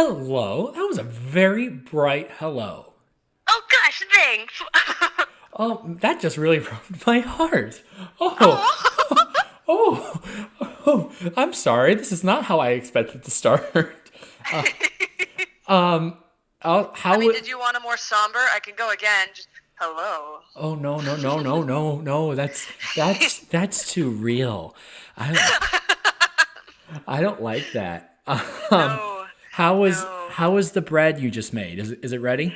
Hello. That was a very bright hello. Oh gosh, thanks. Oh, that just really broke my heart. Oh, Oh, oh, oh. I'm sorry. This is not how I expected to start. I How mean, would? did you want a more somber? I can go again. Just hello. Oh no, no, no, no, no, no. That's too real. I I don't like that. Um, No, how was no. how was the bread you just made? Is it ready?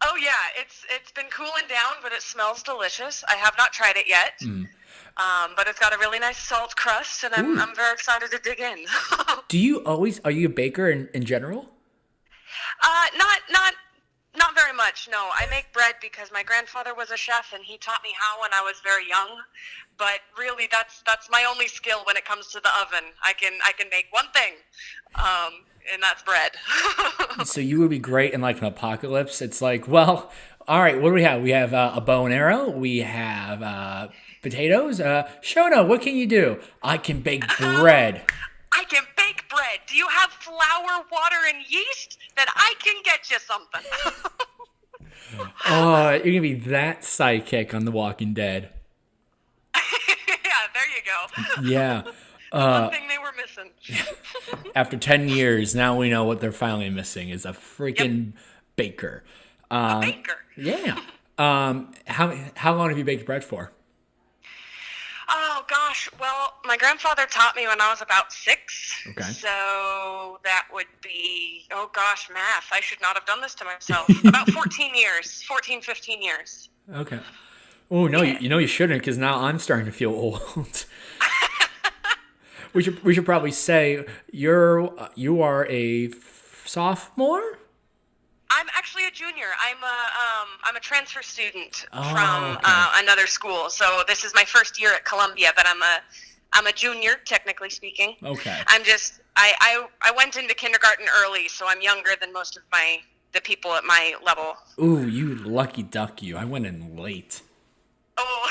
Oh yeah, it's been cooling down, but it smells delicious. I have not tried it yet, but it's got a really nice salt crust, and I'm Ooh. very excited to dig in. Do you always are you a baker in general? Not very much. No, I make bread because my grandfather was a chef, and he taught me how when I was very young. But really, that's my only skill when it comes to the oven. I can make one thing, and that's bread. So you would be great in like an apocalypse. It's like, well, all right, what do we have? We have a bow and arrow. We have potatoes. Shona, what can you do? I can bake Oh, bread. I can bake bread. Do you have flour, water, and yeast? Then I can get you something. Oh, you're gonna be that sidekick on The Walking Dead. Yeah, there you go. Yeah. The one thing they were missing. After 10 years, now we know what they're finally missing is a Yep, freaking baker. a baker. Yeah. How long have you baked bread for? Oh gosh, well, my grandfather taught me when I was about 6. Okay. So that would be, oh gosh, math. I should not have done this to myself. About 14 years, 14, 15 years. Okay. Oh no, Yeah. you know you shouldn't because now I'm starting to feel old. We should probably say you are a sophomore. I'm actually a junior. I'm a transfer student Oh, from okay. another school. So this is my first year at Columbia, but I'm a junior, technically speaking. Okay. I went into kindergarten early, so I'm younger than most of the people at my level. Ooh, you lucky duck you. I went in late. Oh,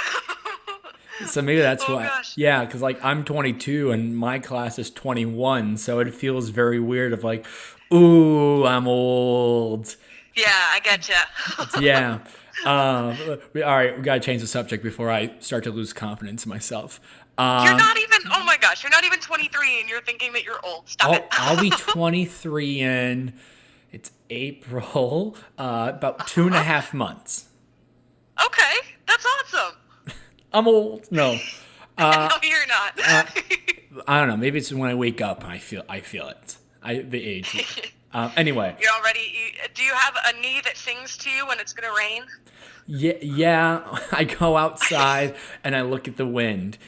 So maybe that's oh why. gosh. Yeah, because like I'm 22 and my class is 21, so it feels very weird of like, ooh, I'm old. Yeah, I get you. Yeah. All right, we gotta change the subject before I start to lose confidence in myself. You're Um, not even. Oh my gosh, you're not even 23, and you're thinking that you're old. Stop it. I'll be 23 in it's April, about two and a Uh-huh. half months. Okay, that's awesome. I'm old. No, No, you're not. I don't know. Maybe it's when I wake up I feel it. The age. Anyway, You're already. Do you have a knee that sings to you when it's gonna rain? yeah, yeah. I go outside and I look at the wind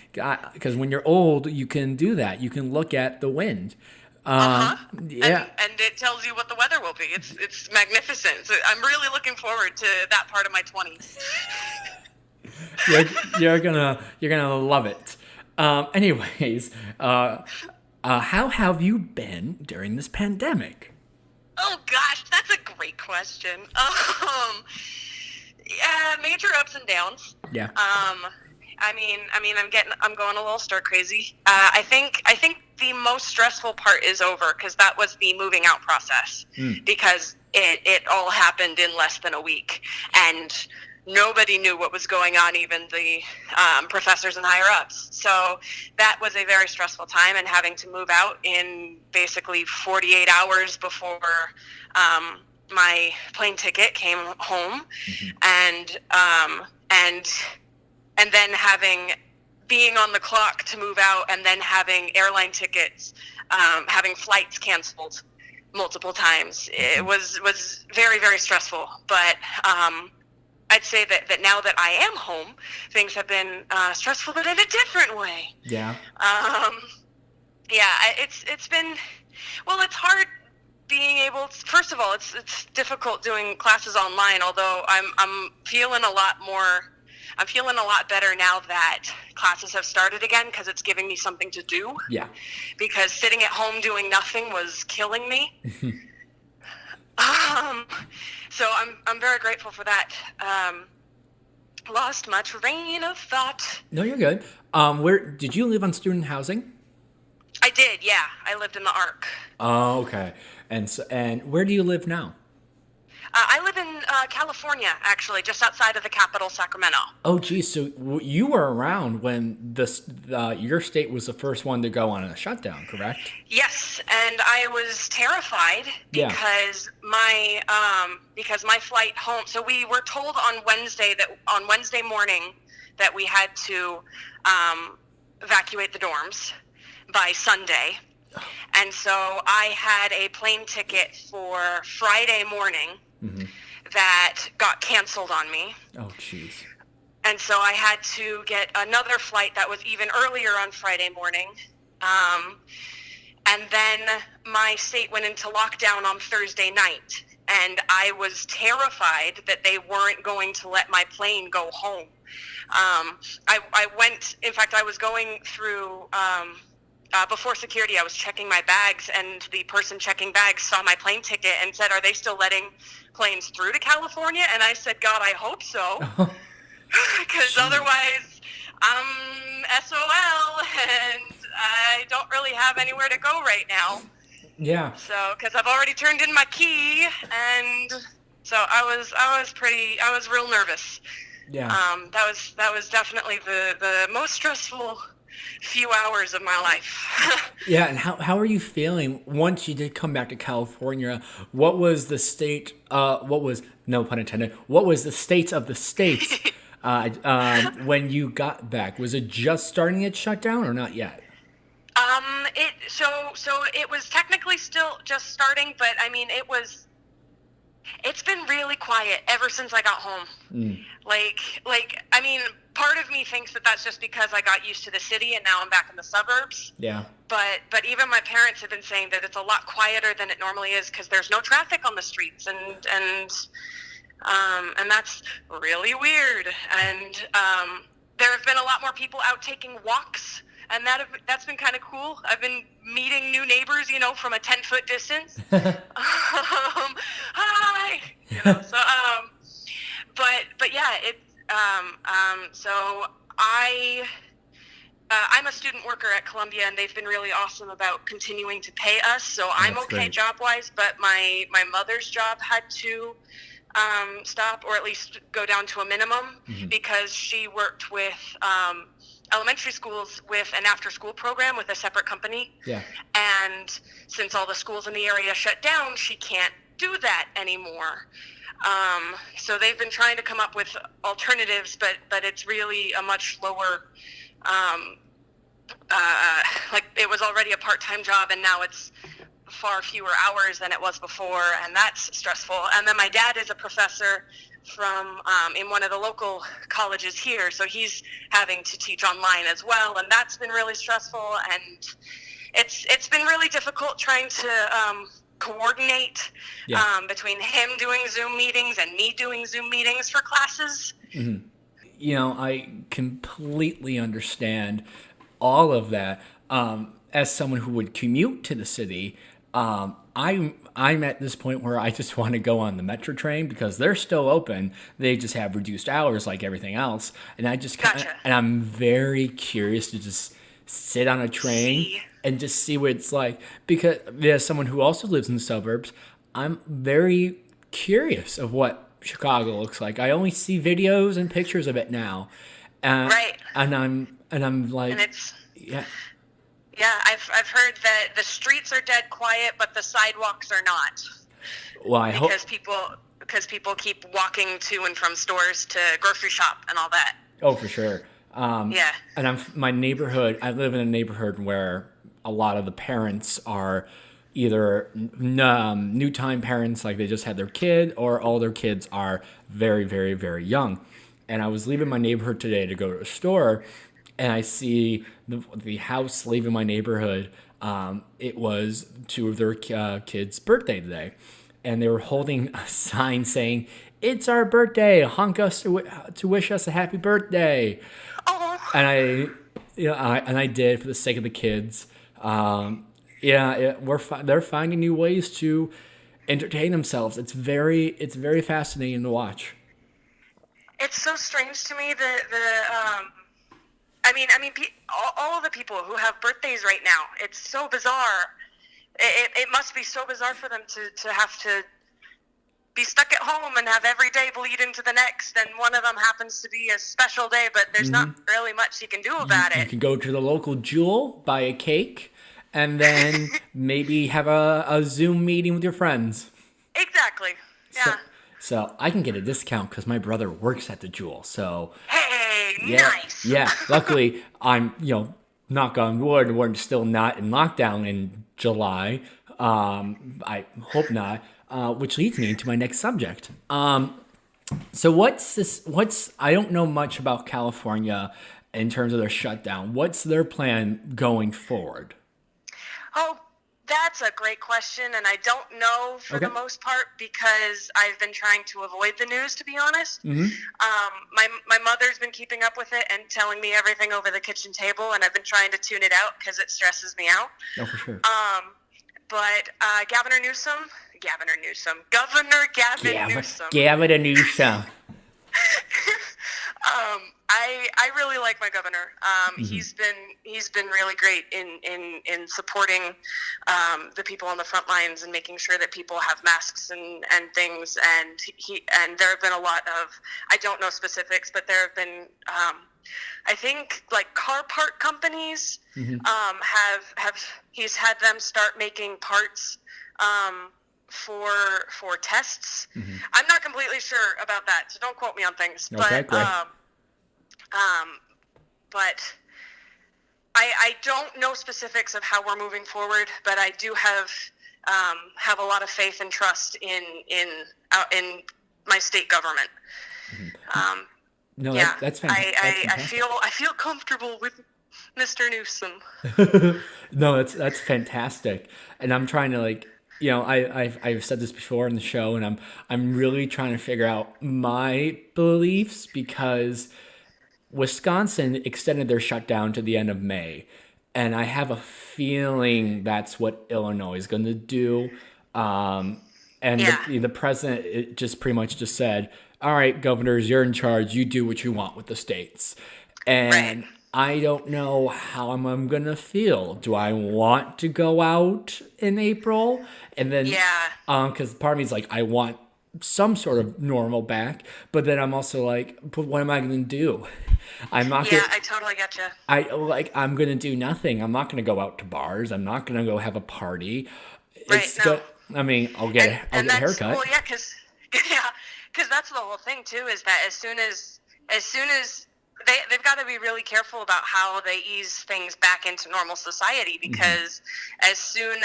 because when you're old, you can do that. You can look at the wind. Uh-huh. Yeah, And it tells you what the weather will be. It's magnificent. So I'm really looking forward to that part of my 20s. you're, you're gonna love it. Anyways, how have you been during this pandemic? Oh gosh, that's a great question. Yeah, major ups and downs. Yeah. I'm going a little stir crazy. I think the most stressful part is over because that was the moving out process because it all happened in less than a week and nobody knew what was going on, even the professors and higher ups. So that was a very stressful time, and having to move out in basically 48 hours before my plane ticket came home, and and and then being on the clock to move out, and then having airline tickets, having flights canceled multiple times. It was very, very stressful. But I'd say that now that I am home, things have been stressful, but in a different way. Yeah. Um, yeah, it's been, well, it's hard being able to, first of all, it's difficult doing classes online, although I'm feeling a lot more. I'm feeling a lot better now that classes have started again because it's giving me something to do. Yeah. Because sitting at home doing nothing was killing me. Um, so I'm very grateful for that. Lost my train of thought. No, you're good. Where did you live on student housing? I did, yeah. I lived in the Ark. Oh, okay. And where do you live now? I live in California, actually, just outside of the capital, Sacramento. Oh, geez. So you were around when your state was the first one to go on a shutdown, correct? Yes, and I was terrified Yeah. because my flight home. So we were told on Wednesday morning that we had to evacuate the dorms by Sunday, and so I had a plane ticket for Friday morning that got canceled on me. Oh, jeez. And so I had to get another flight that was even earlier on Friday morning. And then my state went into lockdown on Thursday night. And I was terrified that they weren't going to let my plane go home. In fact, I was going through, before security, I was checking my bags, and the person checking bags saw my plane ticket and said, "Are they still letting planes through to California?" And I said, "God, I hope so." Because otherwise, I'm SOL, and I don't really have anywhere to go right now. Yeah. So, because I've already turned in my key, and so I was real nervous. Yeah. That was definitely the most stressful few hours of my life. Yeah, and how are you feeling once you did come back to California? What was the state? What was, no pun intended? What was the state of the states when you got back? Was it just starting its shutdown or not yet? So it was technically still just starting, but I mean it's been really quiet ever since I got home. I mean, part of me thinks that that's just because I got used to the city and now I'm back in the suburbs. Yeah. But even my parents have been saying that it's a lot quieter than it normally is because there's no traffic on the streets, and that's really weird. And there have been a lot more people out taking walks, and that's been kind of cool. I've been meeting new neighbors, from a 10-foot distance. Hi, but yeah, so I'm a student worker at Columbia, and they've been really awesome about continuing to pay us. So I'm That's okay great. job-wise, but my mother's job had to stop, or at least go down to a minimum, because she worked with elementary schools with an after-school program with a separate company. Yeah. And since all the schools in the area shut down, she can't do that anymore. So they've been trying to come up with alternatives, but it's really a much lower, like it was already a part-time job, and now it's far fewer hours than it was before, and that's stressful. And then my dad is a professor from in one of the local colleges here, so he's having to teach online as well, and that's been really stressful. And it's been really difficult trying to coordinate between him doing Zoom meetings and me doing Zoom meetings for classes. I completely understand all of that. As someone who would commute to the city, I'm at this point where I just want to go on the metro train because they're still open. They just have reduced hours like everything else, and Gotcha. and I'm very curious to just sit on a train and just see what it's like, because as someone who also lives in the suburbs, I'm very curious of what Chicago looks like. I only see videos and pictures of it now, Right. and I'm like, And it's yeah. yeah, I've heard that the streets are dead quiet, but the sidewalks are not, Well, I hope. because people keep walking to and from stores to grocery shop and all that. Oh, for sure. Yeah. And my neighborhood. I live in a neighborhood where a lot of the parents are either new time parents, like they just had their kid, or all their kids are very, very, very young. And I was leaving my neighborhood today to go to a store, and I see the house leaving my neighborhood. It was two of their kids' birthday today, and they were holding a sign saying, "It's our birthday. Honk us to wish us a happy birthday." Oh. And I did for the sake of the kids. They're finding new ways to entertain themselves. It's very fascinating to watch. It's so strange to me that all of the people who have birthdays right now. It's so bizarre it must be so bizarre for them to have to be stuck at home and have every day bleed into the next, and one of them happens to be a special day, but there's not really much you can do about You it. can go to the local Jewel, buy a cake, and then maybe have a Zoom meeting with your friends. Exactly. So, Yeah. so I can get a discount because my brother works at the Jewel. So Hey, yeah, nice. yeah. Luckily, I'm knock on wood, we're still not in lockdown in July. I hope not. Which leads me into my next subject. So what's this? What's I don't know much about California in terms of their shutdown. What's their plan going forward? Oh, that's a great question, and I don't know for Okay. the most part because I've been trying to avoid the news, to be honest. My mother's been keeping up with it and telling me everything over the kitchen table, and I've been trying to tune it out because it stresses me out. Oh, for sure. But Governor Gavin Newsom. Gavin Newsom. I really like my governor. He's been really great in supporting the people on the front lines and making sure that people have masks and things. And there have been a lot of, I don't know specifics, but there have been I think like car part companies have he's had them start making parts for tests. I'm not completely sure about that, so don't quote me on things. Okay, great. But I don't know specifics of how we're moving forward, but I do have a lot of faith and trust in my state government. No, Yeah, that's fantastic. I feel comfortable with Mr. Newsom. No, that's fantastic. And I'm trying to I've said this before in the show, and I'm really trying to figure out my beliefs because Wisconsin extended their shutdown to the end of May, and I have a feeling that's what Illinois is going to do. And Yeah. the president just pretty much just said, "All right, governors, you're in charge. You do what you want with the states." And Right. I don't know how I'm gonna feel. Do I want to go out in April? And then, Yeah. because part of me is like, I want some sort of normal back, but then I'm also like, but what am I gonna do? I'm not Yeah, gonna. I totally get you. I'm gonna do nothing. I'm not gonna go out to bars. I'm not gonna go have a party. Right. It's No. good. I mean, I'll get a That's haircut. well, yeah, because yeah, because that's the whole thing too. Is that as soon as they've got to be really careful about how they ease things back into normal society, because as soon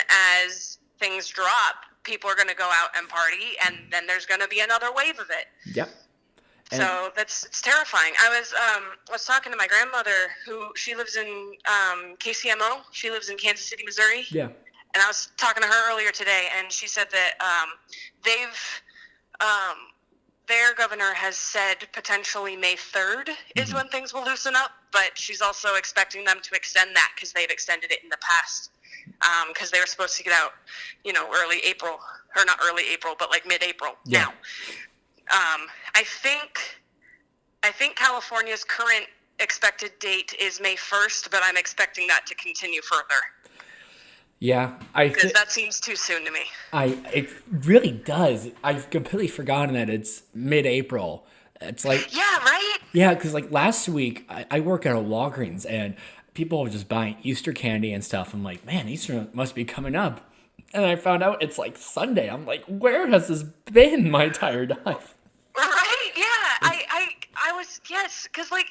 as things drop, people are going to go out and party, and then there's going to be another wave of it. Yep. And So it's terrifying. I was talking to my grandmother, who she lives in KCMO. She lives in Kansas City, Missouri. yeah. And I was talking to her earlier today, and she said that their governor has said potentially May 3rd is when things will loosen up, but she's also expecting them to extend that because they've extended it in the past, because they were supposed to get out, early April, or not early April, but like mid-April. Yeah. Now, I think California's current expected date is May 1st, but I'm expecting that to continue further. Yeah, Because that seems too soon to me. it really does. I've completely forgotten that it's mid-April. It's like, Yeah, right? yeah, because like last week I work at a Walgreens and people were just buying Easter candy and stuff. I'm like, man, Easter must be coming up. And I found out it's like Sunday. I'm like, where has this been my entire life? Right? Yeah. I was, yes, because like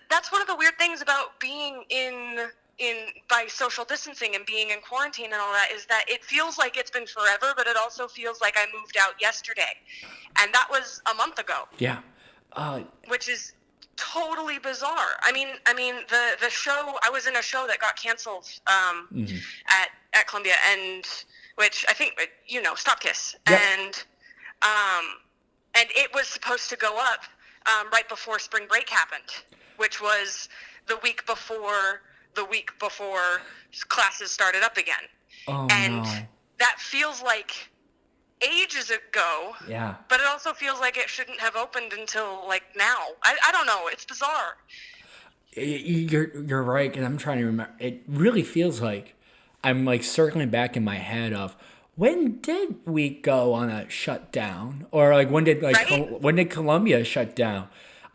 that's one of the weird things about being in by social distancing and being in quarantine and all that, is that it feels like it's been forever, but it also feels like I moved out yesterday, and that was a month ago. Yeah. Which is totally bizarre. I mean the show, I was in a show that got canceled at Columbia, and which I think Stop Kiss. Yep. And it was supposed to go up right before spring break happened, which was the week before classes started up again. Oh, And no. that feels like ages ago. Yeah. But it also feels like it shouldn't have opened until like now. I don't know. It's bizarre. You're right, and I'm trying to remember. It really feels like I'm like circling back in my head of when did we go on a shutdown, or like right? When did Colombia shut down?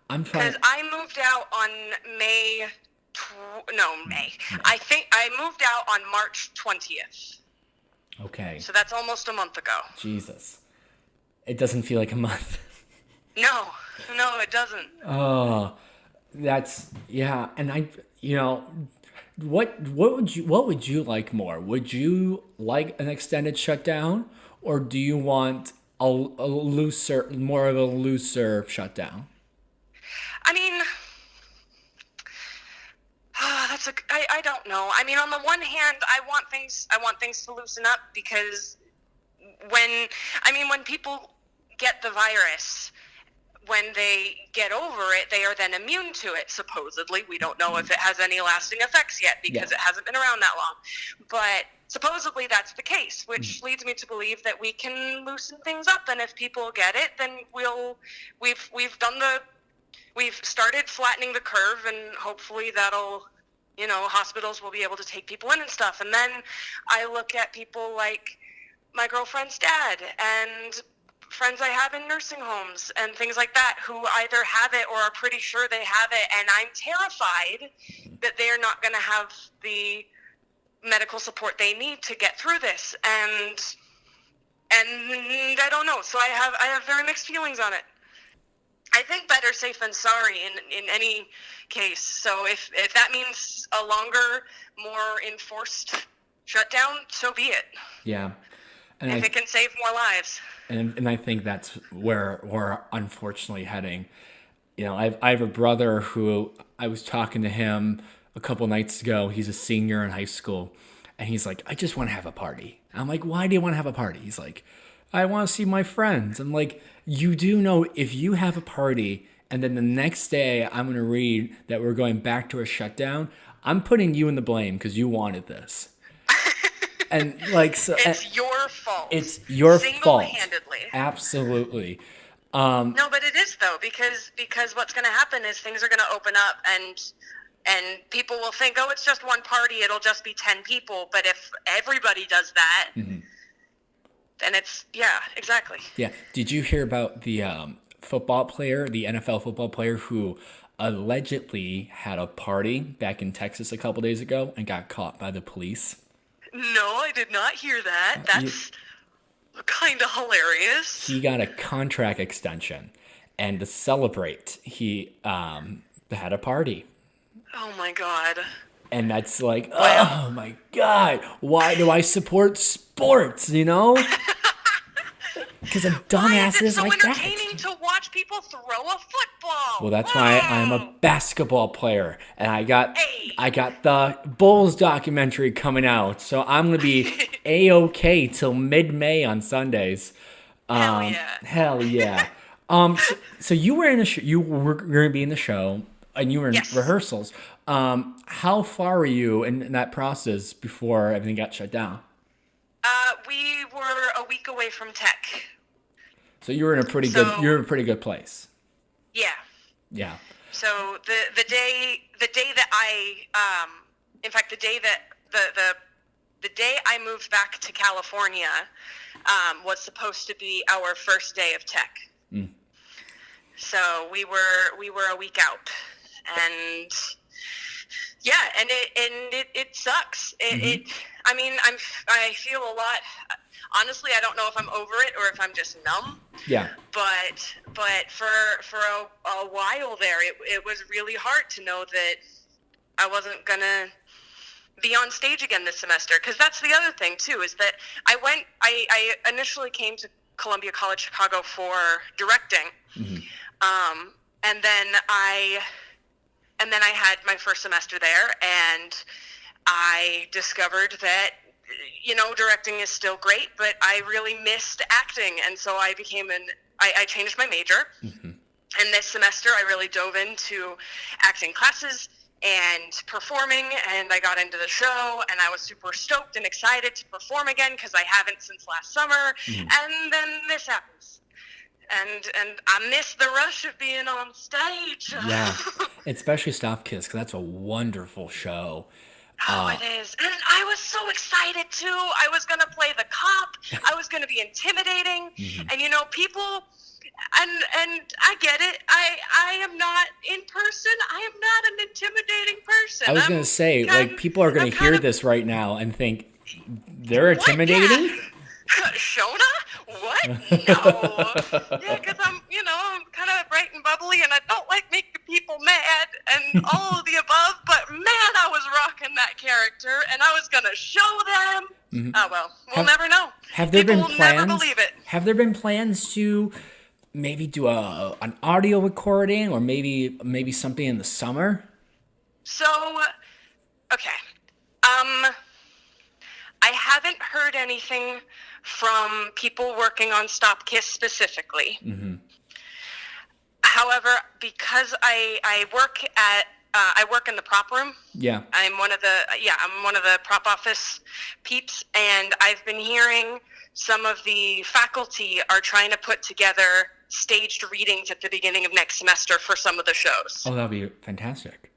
I'm trying. Because I moved out on May. No, May. May. I think I moved out on March 20th. Okay. So that's almost a month ago. Jesus. It doesn't feel like a month. No, no, it doesn't. Oh, that's yeah. And what would you like more? Would you like an extended shutdown, or do you want more of a looser shutdown? I mean, I don't know. I mean, on the one hand, I want things to loosen up because when people get the virus, when they get over it, they are then immune to it, supposedly. We don't know if it has any lasting effects yet because it hasn't been around that long. But supposedly that's the case, which leads me to believe that we can loosen things up. And if people get it, then we've started flattening the curve, and hopefully that'll, hospitals will be able to take people in and stuff. And then I look at people like my girlfriend's dad and friends I have in nursing homes and things like that who either have it or are pretty sure they have it, and I'm terrified that they're not going to have the medical support they need to get through this, and I don't know. So I have very mixed feelings on it. I think better safe than sorry in any case. So if that means a longer, more enforced shutdown, so be it. Yeah. And if it can save more lives. And I think that's where we're unfortunately heading. I have a brother who I was talking to him a couple nights ago. He's a senior in high school, and he's like, I just want to have a party. I'm like, why do you want to have a party? He's like, I want to see my friends. I'm like, you do know if you have a party and then the next day I'm going to read that we're going back to a shutdown, I'm putting you in the blame because you wanted this. And it's your fault. It's your fault. Single-handedly. Absolutely. No, but it is though, because what's going to happen is things are going to open up, and people will think, oh, it's just one party, it'll just be 10 people. But if everybody does that, then it's exactly. Yeah. Did you hear about the the NFL football player who allegedly had a party back in Texas a couple days ago and got caught by the police? No, I did not hear that. That's kind of hilarious. He got a contract extension, and to celebrate, he had a party. Oh my God. And that's like, oh my God, why do I support sports, Because of dumbasses like that. Why is it so entertaining to watch people throw a football? Well, that's why I'm a basketball player, and I got the Bulls documentary coming out, so I'm gonna be A-OK till mid-May on Sundays. Hell yeah! Hell yeah! So you were in you were gonna be in the show, and you were in rehearsals. How far were you in that process before everything got shut down? We were a week away from tech. So you were in a pretty good place. Yeah. Yeah. So the day that in fact the day that the day I moved back to California was supposed to be our first day of tech. So we were a week out, and it sucks. I mean, I feel a lot. Honestly, I don't know if I'm over it or if I'm just numb. Yeah. But for a while there, it was really hard to know that I wasn't gonna be on stage again this semester. Because that's the other thing too, is that I initially came to Columbia College Chicago for directing, and then I had my first semester there, and I discovered that, directing is still great, but I really missed acting. And so I changed my major. And this semester I really dove into acting classes and performing, and I got into the show, and I was super stoked and excited to perform again because I haven't since last summer. And then this happens. And I miss the rush of being on stage. Yeah, especially Stop Kiss, because that's a wonderful show. Oh, it is. And I was so excited too. I was going to play the cop. I was going to be intimidating. And people and I get it. I am not in person. I am not an intimidating person. I was going to say, people are going to hear this right now and think they're intimidating. Yeah. Shona? What? No. Yeah, because I'm kind of bright and bubbly, and I don't like making people mad and all of the above. But man, I was rocking that character, and I was gonna show them. Oh well, we'll never know. Have there People been plans? will never believe it. Have there been plans to maybe do an audio recording, or maybe something in the summer? So, okay. I haven't heard anything from people working on Stop Kiss specifically. However, because I work in the prop room. Yeah. I'm one of the prop office peeps, and I've been hearing some of the faculty are trying to put together staged readings at the beginning of next semester for some of the shows. Oh, that'd be fantastic.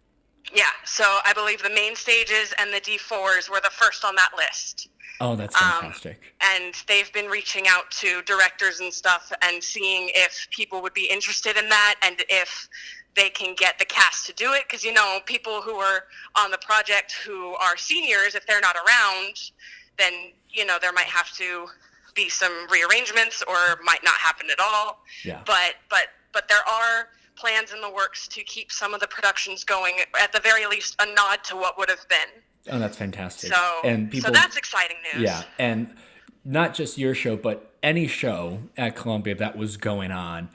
Yeah, so I believe the main stages and the D4s were the first on that list. Oh, that's fantastic. And they've been reaching out to directors and stuff and seeing if people would be interested in that and if they can get the cast to do it. Because, people who are on the project who are seniors, if they're not around, then, there might have to be some rearrangements or might not happen at all. Yeah. But there are plans in the works to keep some of the productions going, at the very least a nod to what would have been. Oh, that's fantastic. So that's exciting news. Yeah, and not just your show, but any show at Columbia that was going on,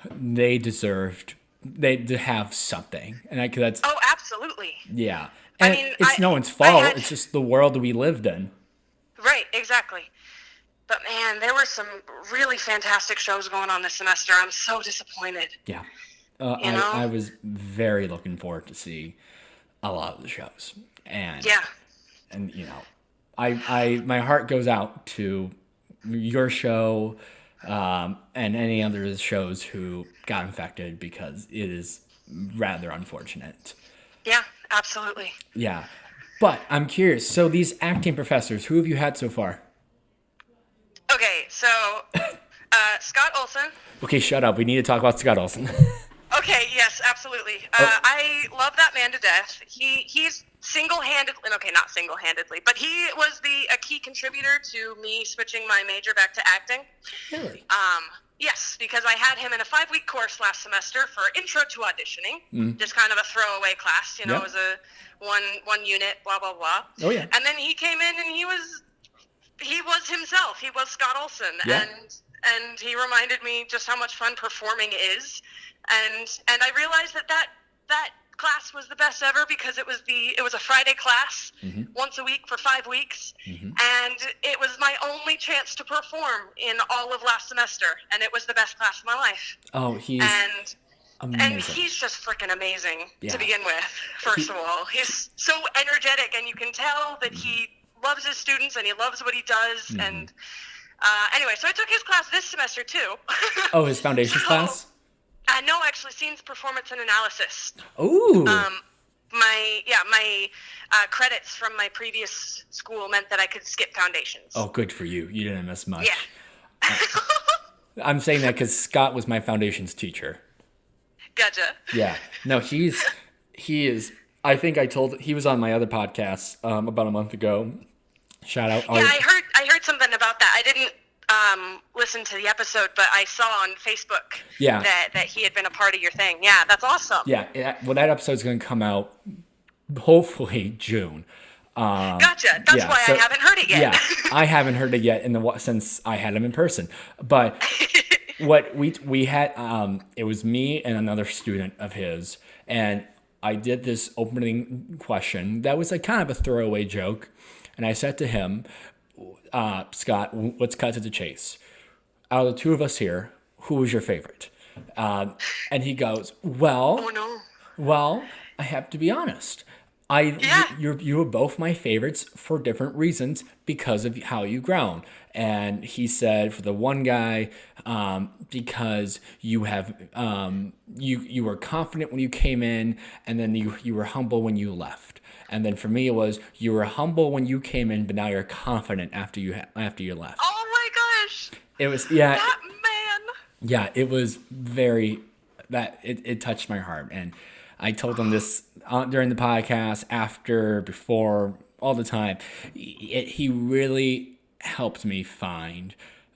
they deserved to have something. And that's Oh, absolutely. Yeah. And it's no one's fault. It's just the world we lived in. Right, exactly. But man, there were some really fantastic shows going on this semester. I'm so disappointed. Yeah. I was very looking forward to see a lot of the shows. And my heart goes out to your show and any other shows who got infected, because it is rather unfortunate. Yeah, absolutely. Yeah. But I'm curious. So these acting professors, who have you had so far? Okay, so Scott Olson. Okay, shut up. We need to talk about Scott Olson. Okay, yes, absolutely. I love that man to death. He's single-handedly, okay, not single-handedly, but he was a key contributor to me switching my major back to acting. Really? Yes, because I had him in a 5-week course last semester for intro to auditioning, just kind of a throwaway class, it was a one unit, blah, blah, blah. Oh, yeah. And then he came in and he was himself. He was Scott Olson. Yeah. And he reminded me just how much fun performing is. And I realized that class was the best ever because it was a Friday class once a week for 5 weeks, and it was my only chance to perform in all of last semester, and it was the best class of my life. Oh, he's amazing. And he's just freaking amazing to begin with. First of all, he's so energetic, and you can tell that he loves his students and he loves what he does. And anyway, so I took his class this semester too. Oh, his foundations class? No, actually, scenes, performance, and analysis. Ooh. My credits from my previous school meant that I could skip foundations. Oh, good for you. You didn't miss much. Yeah. I'm saying that because Scott was my foundations teacher. Gotcha. Yeah. No, he is. I think he was on my other podcast about a month ago. Shout out. Yeah, I heard something about that. I didn't listen to the episode, but I saw on Facebook that he had been a part of your thing. Yeah, that's awesome. Yeah, well, that episode's going to come out hopefully June. Gotcha. That's why I haven't heard it yet. Yeah, I haven't heard it yet since I had him in person. But what we had, it was me and another student of his, and I did this opening question that was kind of a throwaway joke, and I said to him, Scott, let's cut to the chase. Out of the two of us here, who was your favorite? And he goes, well, oh, no. Well, I have to be honest. I Yeah. you were both my favorites for different reasons because of how you ground. And he said for the one guy, because you have you were confident when you came in, and then you were humble when you left. And then for me, it was you were humble when you came in, but now you're confident after you left. Oh my gosh. It was yeah. That man. Yeah, it was very it touched my heart, and I told him this during the podcast, after, before, all the time. He really helped me find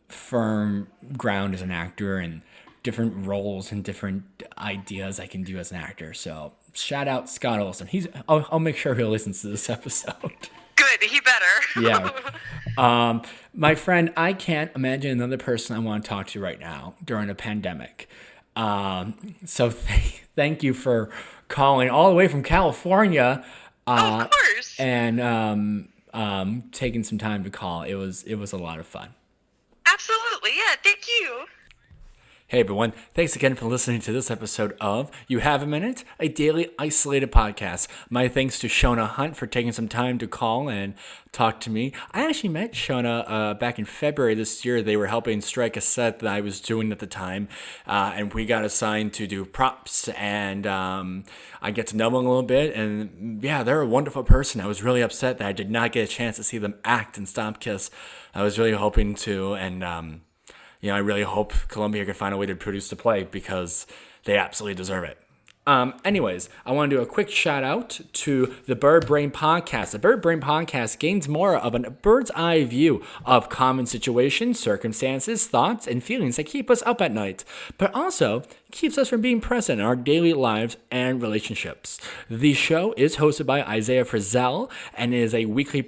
firm ground as an actor and different roles and different ideas I can do as an actor. So shout out Scott Olson. I'll make sure he'll listen to this episode. Good. He better. Yeah. My friend, I can't imagine another person I want to talk to right now during a pandemic. So thank you for calling all the way from California, Of course. and taking some time to call. It was a lot of fun. Absolutely. Yeah. Thank you. Hey everyone, thanks again for listening to this episode of You Have a Minute, a daily isolated podcast. My thanks to Shoana Hunt for taking some time to call and talk to me. I actually met Shoana back in February this year. They were helping strike a set that I was doing at the time, and we got assigned to do props, and I get to know them a little bit, and yeah, they're a wonderful person. I was really upset that I did not get a chance to see them act in Stomp Kiss. I was really hoping to, and I really hope Columbia can find a way to produce the play because they absolutely deserve it. Anyways, I want to do a quick shout out to the Bird Brain Podcast. The Bird Brain Podcast gains more of a bird's eye view of common situations, circumstances, thoughts, and feelings that keep us up at night, but also keeps us from being present in our daily lives and relationships. The show is hosted by Isaiah Frizzell and is a weekly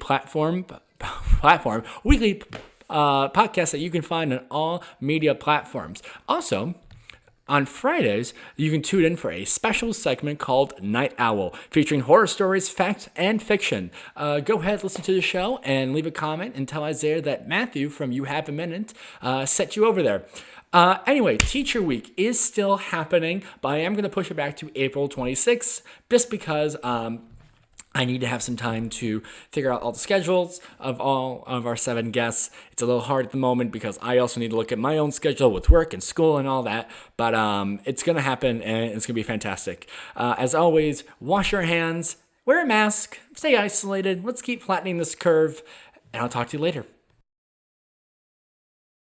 weekly podcast that you can find on all media platforms. Also, on Fridays, you can tune in for a special segment called Night Owl, featuring horror stories, facts, and fiction. Go ahead, listen to the show, and leave a comment and tell Isaiah that Matthew from You Have a Minute set you over there. Anyway, Teacher Week is still happening, but I am going to push it back to April 26th, just because I need to have some time to figure out all the schedules of all of our 7 guests. It's a little hard at the moment because I also need to look at my own schedule with work and school and all that. But it's going to happen, and it's going to be fantastic. As always, wash your hands, wear a mask, stay isolated. Let's keep flattening this curve, and I'll talk to you later.